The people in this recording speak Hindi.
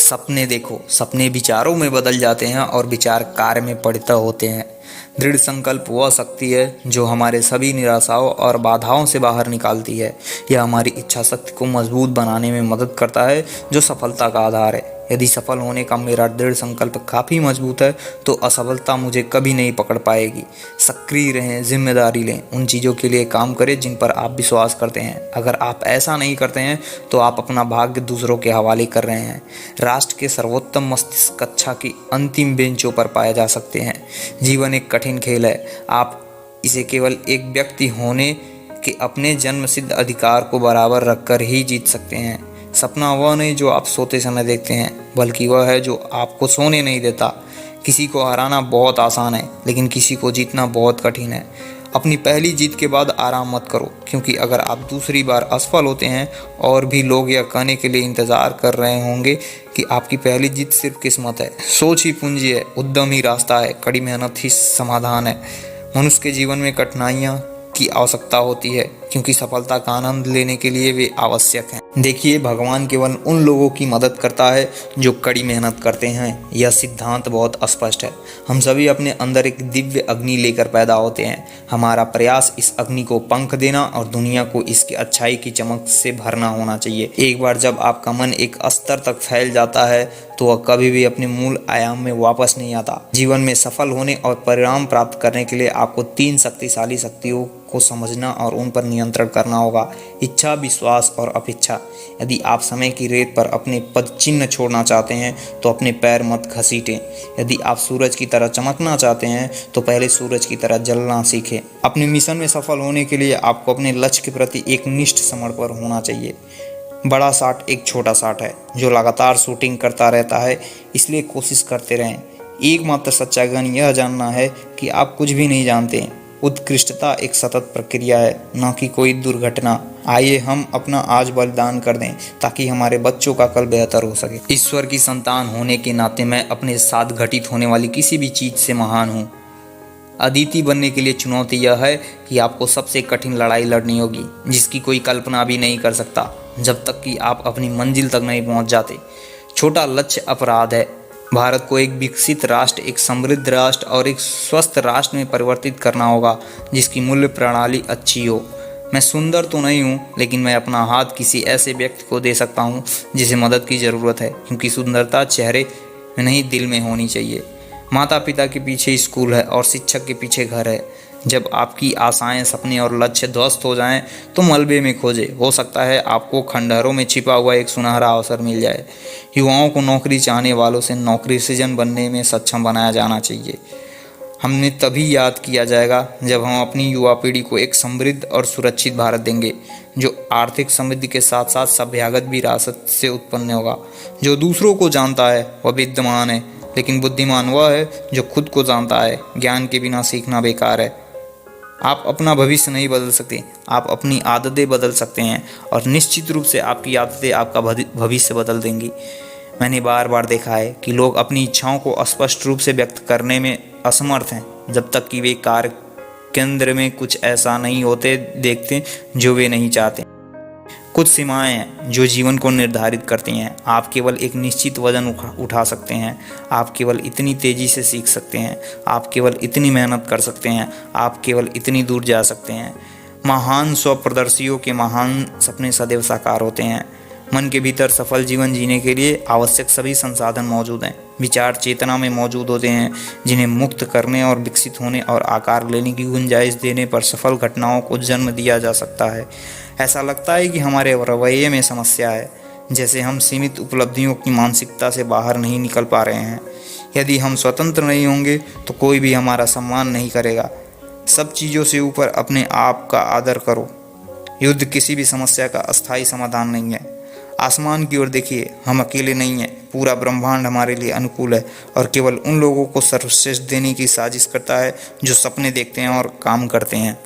सपने देखो, सपने विचारों में बदल जाते हैं और विचार कार्य में परिणत होते हैं। दृढ़ संकल्प वह शक्ति है जो हमारे सभी निराशाओं और बाधाओं से बाहर निकालती है। यह हमारी इच्छा शक्ति को मजबूत बनाने में मदद करता है, जो सफलता का आधार है। यदि सफल होने का मेरा दृढ़ संकल्प काफ़ी मजबूत है तो असफलता मुझे कभी नहीं पकड़ पाएगी। सक्रिय रहें, जिम्मेदारी लें, उन चीज़ों के लिए काम करें जिन पर आप विश्वास करते हैं। अगर आप ऐसा नहीं करते हैं तो आप अपना भाग्य दूसरों के हवाले कर रहे हैं। राष्ट्र के सर्वोत्तम मस्तिष्क कक्षा की अंतिम बेंचों पर पाए जा सकते हैं। जीवन एक कठिन खेल है, आप इसे केवल एक व्यक्ति होने के अपने जन्मसिद्ध अधिकार को बराबर रखकर ही जीत सकते हैं। सपना वह नहीं जो आप सोते समय देखते हैं, बल्कि वह है जो आपको सोने नहीं देता। किसी को हराना बहुत आसान है, लेकिन किसी को जीतना बहुत कठिन है। अपनी पहली जीत के बाद आराम मत करो, क्योंकि अगर आप दूसरी बार असफल होते हैं और भी लोग यह कहने के लिए इंतज़ार कर रहे होंगे कि आपकी पहली जीत सिर्फ किस्मत है। सोच ही पूंजी है, उद्यम ही रास्ता है, कड़ी मेहनत ही समाधान है। मनुष्य के जीवन में कठिनाइयाँ की आवश्यकता होती है, क्योंकि सफलता का आनंद लेने के लिए वे आवश्यक हैं। देखिए, भगवान केवल उन लोगों की मदद करता है जो कड़ी मेहनत करते हैं। यह सिद्धांत बहुत स्पष्ट है। हम सभी अपने अंदर एक दिव्य अग्नि लेकर पैदा होते हैं। हमारा प्रयास इस अग्नि को पंख देना और दुनिया को इसकी अच्छाई की चमक से भरना होना चाहिए। एक बार जब आपका मन एक स्तर तक फैल जाता है तो वह कभी भी अपने मूल आयाम में वापस नहीं आता। जीवन में सफल होने और परिणाम प्राप्त करने के लिए आपको 3 शक्तिशाली शक्तियों को समझना और उन पर नियंत्रण करना होगा: इच्छा, विश्वास और अपेक्षा। यदि आप समय की रेत पर अपने पद चिन्ह छोड़ना चाहते हैं तो अपने पैर मत घसीटें। यदि आप सूरज की तरह चमकना चाहते हैं तो पहले सूरज की तरह जलना सीखें। अपने मिशन में सफल होने के लिए आपको अपने लक्ष्य के प्रति एक निष्ठ समर्पण होना चाहिए। बड़ा शॉट एक छोटा शॉट है जो लगातार शूटिंग करता रहता है, इसलिए कोशिश करते रहें। एकमात्र सच्चा ज्ञान यह जानना है कि आप कुछ भी नहीं जानते। उत्कृष्टता एक सतत प्रक्रिया है, न कि कोई दुर्घटना। आइए हम अपना आज बलिदान कर दें ताकि हमारे बच्चों का कल बेहतर हो सके। ईश्वर की संतान होने के नाते मैं अपने साथ घटित होने वाली किसी भी चीज़ से महान हूँ। अदिति बनने के लिए चुनौती यह है कि आपको सबसे कठिन लड़ाई लड़नी होगी, जिसकी कोई कल्पना भी नहीं कर सकता जब तक कि आप अपनी मंजिल तक नहीं पहुंच जाते। छोटा लक्ष्य अपराध है। भारत को एक विकसित राष्ट्र, एक समृद्ध राष्ट्र और एक स्वस्थ राष्ट्र में परिवर्तित करना होगा, जिसकी मूल्य प्रणाली अच्छी हो। मैं सुंदर तो नहीं हूँ, लेकिन मैं अपना हाथ किसी ऐसे व्यक्ति को दे सकता हूँ जिसे मदद की ज़रूरत है, क्योंकि सुंदरता चेहरे में नहीं, दिल में होनी चाहिए। माता पिता के पीछे स्कूल है और शिक्षक के पीछे घर है। जब आपकी आशाएं, सपने और लक्ष्य ध्वस्त हो जाएं तो मलबे में खोजें। हो सकता है आपको खंडहरों में छिपा हुआ एक सुनहरा अवसर मिल जाए। युवाओं को नौकरी चाहने वालों से नौकरी सृजन बनने में सक्षम बनाया जाना चाहिए। हमने तभी याद किया जाएगा जब हम अपनी युवा पीढ़ी को एक समृद्ध और सुरक्षित भारत देंगे, जो आर्थिक समृद्धि के साथ साथ सभ्यगत विरासत से उत्पन्न होगा। जो दूसरों को जानता है वह विद्वान है, लेकिन बुद्धिमान वह है जो खुद को जानता है। ज्ञान के बिना सीखना बेकार है। आप अपना भविष्य नहीं बदल सकते, आप अपनी आदतें बदल सकते हैं, और निश्चित रूप से आपकी आदतें आपका भविष्य बदल देंगी। मैंने बार बार देखा है कि लोग अपनी इच्छाओं को स्पष्ट रूप से व्यक्त करने में असमर्थ हैं जब तक कि वे कार्य केंद्र में कुछ ऐसा नहीं होते देखते जो वे नहीं चाहते। कुछ सीमाएं हैं जो जीवन को निर्धारित करती हैं। आप केवल एक निश्चित वजन उठा सकते हैं, आप केवल इतनी तेज़ी से सीख सकते हैं, आप केवल इतनी मेहनत कर सकते हैं, आप केवल इतनी दूर जा सकते हैं। महान स्वप्रदर्शियों के महान सपने सदैव साकार होते हैं। मन के भीतर सफल जीवन जीने के लिए आवश्यक सभी संसाधन मौजूद हैं। विचार चेतना में मौजूद होते हैं, जिन्हें मुक्त करने और विकसित होने और आकार लेने की गुंजाइश देने पर सफल घटनाओं को जन्म दिया जा सकता है। ऐसा लगता है कि हमारे रवैये में समस्या है, जैसे हम सीमित उपलब्धियों की मानसिकता से बाहर नहीं निकल पा रहे हैं। यदि हम स्वतंत्र नहीं होंगे तो कोई भी हमारा सम्मान नहीं करेगा। सब चीज़ों से ऊपर अपने आप का आदर करो। युद्ध किसी भी समस्या का अस्थायी समाधान नहीं है। आसमान की ओर देखिए, हम अकेले नहीं हैं। पूरा ब्रह्मांड हमारे लिए अनुकूल है और केवल उन लोगों को सर्वश्रेष्ठ देने की साजिश करता है जो सपने देखते हैं और काम करते हैं।